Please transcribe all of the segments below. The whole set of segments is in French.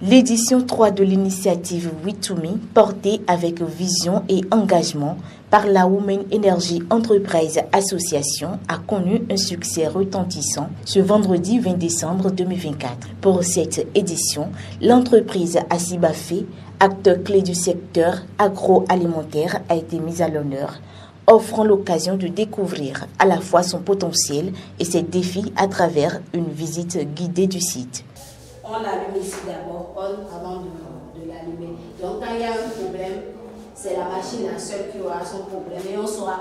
L'édition 3 de l'initiative We2Me, portée avec vision et engagement par la Women Energy Enterprise Association, a connu un succès retentissant ce vendredi 20 décembre 2024. Pour cette édition, l'entreprise Asibafé, acteur clé du secteur agroalimentaire, a été mise à l'honneur, offrant l'occasion de découvrir à la fois son potentiel et ses défis à travers une visite guidée du site. On l'allume ici d'abord, avant de l'allumer. Donc quand il y a un problème, c'est la machine seule qui aura son problème et on saura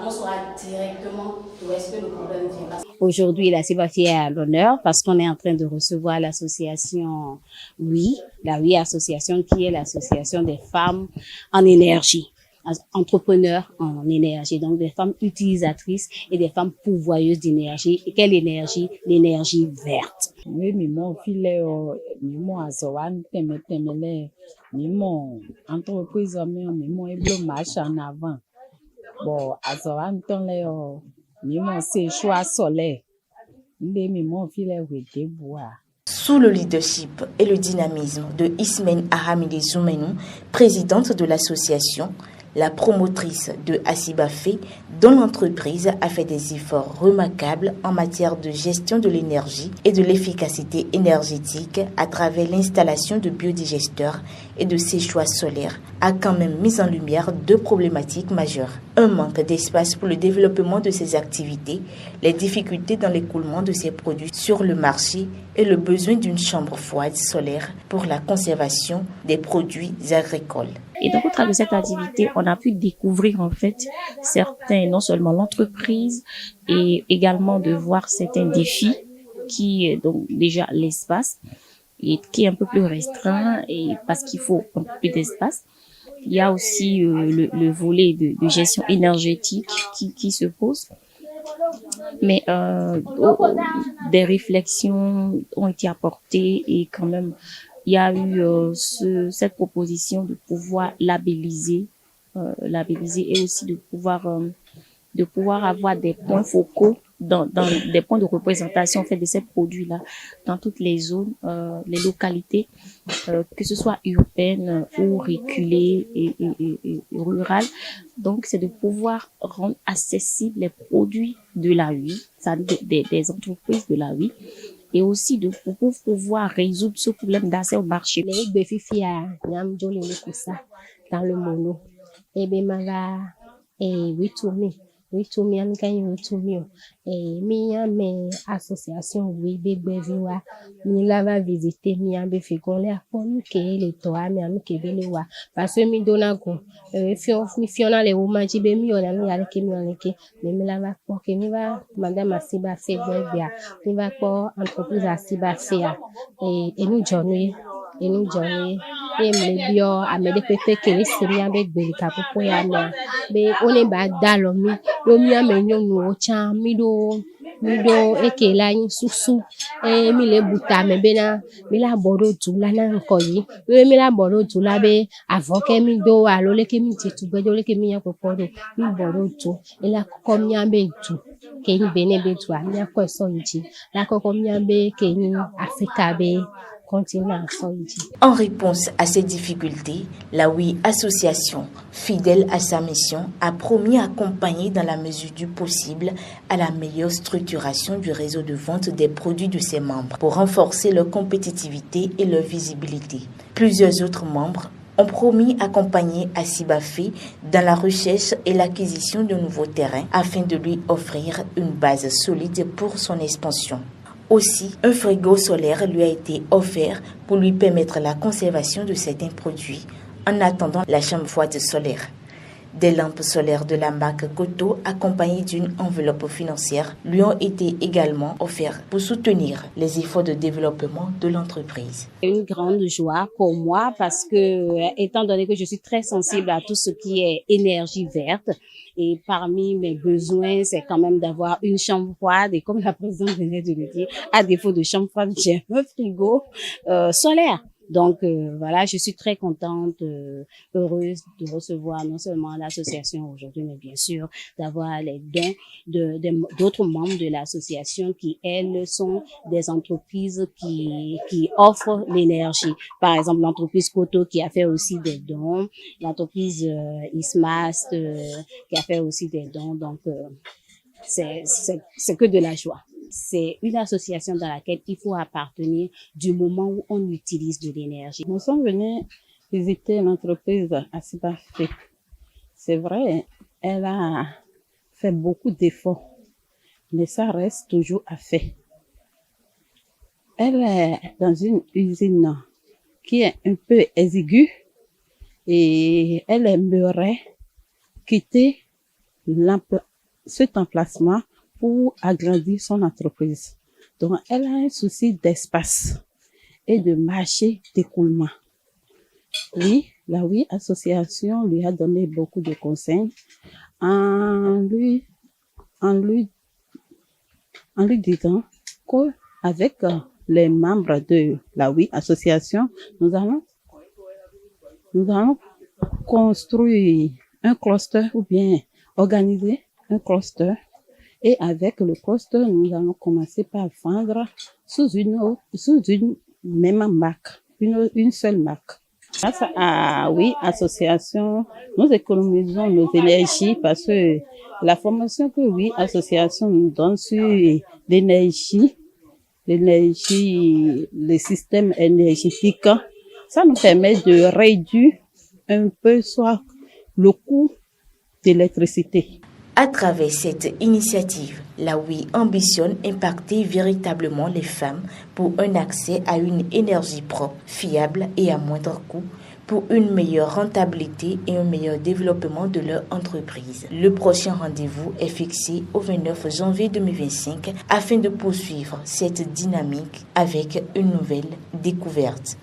directement d'où est-ce que le problème vient. Aujourd'hui, la Asibafé est à l'honneur parce qu'on est en train de recevoir l'association WI, la WI Association qui est l'association des femmes en énergie. Entrepreneurs en énergie, donc des femmes utilisatrices et des femmes pourvoyeuses d'énergie. Et quelle énergie? L'énergie verte. Oui, mais mon filet, mon azoan, mon entreprise, mon éblo marche en avant. Bon, azoan, mon c'est choix solaire. Mon filet, oui, bois. Sous le leadership et le dynamisme de Ismène Ahamide Zoumenou, présidente de l'association, la promotrice de Asibafé, dont l'entreprise a fait des efforts remarquables en matière de gestion de l'énergie et de l'efficacité énergétique à travers l'installation de biodigesteurs et de séchoirs solaires, a quand même mis en lumière deux problématiques majeures. Un manque d'espace pour le développement de ces activités, les difficultés dans l'écoulement de ces produits sur le marché et le besoin d'une chambre froide solaire pour la conservation des produits agricoles. Et donc, au travers de cette activité, on a pu découvrir en fait certains, non seulement l'entreprise, et également de voir certains défis qui, donc déjà l'espace, et qui est un peu plus restreint, et parce qu'il faut un peu plus d'espace. Il y a aussi le volet de gestion énergétique qui se pose. Mais des réflexions ont été apportées et quand même, il y a eu cette proposition de pouvoir labelliser et aussi de pouvoir avoir des points focaux dans des points de représentation en fait de ces produits-là dans toutes les zones, les localités, que ce soit urbaines ou reculées et rurales. Donc, c'est de pouvoir rendre accessibles les produits de la vie, des entreprises de la vie, et aussi pour pouvoir résoudre ce problème d'accès au marché. Les bénéfices dans le mono. Et bien, oui, tout me. Oui, tout me, en gagne, oui, tout me. Et, mais association, oui, bébé, viwa, mi la va visiter, mi ambe fait qu'on l'a pour nous, que les toits, mi ambe que bele wa. Parce que mi donna go, fiona les woman, jibe mi on a mi avec mi on est mais mi la va pour que mi va, madame Asibafé, bien, mi va pour entreprise Asibafé, et nous journée. Et nous journée et me bio a me de pepe que les semi be belika popo ya na be one ba dalo mi do mi amenyo no cha mi do ekela yin susu mi le buta me be na mi la bodo tu la na nko yi mi la bodo tu la be avoke mi do alo le ke mi ti tu gbedo le ke mi ya popo do mi bodo tu e la ko mi ambe tu ke ni bene be tu a mi ko so nji la ko mi ambe ke ni Africa be. En réponse à ces difficultés, la WI Association, fidèle à sa mission, a promis accompagner dans la mesure du possible à la meilleure structuration du réseau de vente des produits de ses membres pour renforcer leur compétitivité et leur visibilité. Plusieurs autres membres ont promis accompagner Asibafé dans la recherche et l'acquisition de nouveaux terrains afin de lui offrir une base solide pour son expansion. Aussi, un frigo solaire lui a été offert pour lui permettre la conservation de certains produits en attendant la chambre froide solaire. Des lampes solaires de la marque Goto, accompagnées d'une enveloppe financière, lui ont été également offertes pour soutenir les efforts de développement de l'entreprise. Une grande joie pour moi parce que, étant donné que je suis très sensible à tout ce qui est énergie verte, et parmi mes besoins, c'est quand même d'avoir une chambre froide. Et comme la présidente venait de le dire, à défaut de chambre froide, j'ai un frigo solaire. Donc voilà, je suis très contente, heureuse de recevoir non seulement l'association aujourd'hui, mais bien sûr d'avoir les dons d'autres membres de l'association qui, elles, sont des entreprises qui offrent l'énergie. Par exemple, l'entreprise Koto qui a fait aussi des dons, l'entreprise Ismast qui a fait aussi des dons. Donc c'est que de la joie. C'est une association dans laquelle il faut appartenir du moment où on utilise de l'énergie. Nous sommes venus visiter l'entreprise Asibafé. C'est vrai, elle a fait beaucoup d'efforts, mais ça reste toujours à faire. Elle est dans une usine qui est un peu exiguë et elle aimerait quitter cet emplacement pour agrandir son entreprise. Donc, elle a un souci d'espace et de marché d'écoulement. Oui, la Oui Association lui a donné beaucoup de conseils en lui disant qu'avec les membres de la Oui Association, nous allons construire un cluster ou bien organiser un cluster. Et avec le cluster, nous allons commencer par vendre sous une même marque, une seule marque. Grâce à Oui Association, nous économisons nos énergies parce que la formation que Oui Association nous donne sur l'énergie, le système énergétique, ça nous permet de réduire un peu soit le coût d'électricité. À travers cette initiative, la Oui ambitionne impacter véritablement les femmes pour un accès à une énergie propre, fiable et à moindre coût, pour une meilleure rentabilité et un meilleur développement de leur entreprise. Le prochain rendez-vous est fixé au 29 janvier 2025 afin de poursuivre cette dynamique avec une nouvelle découverte.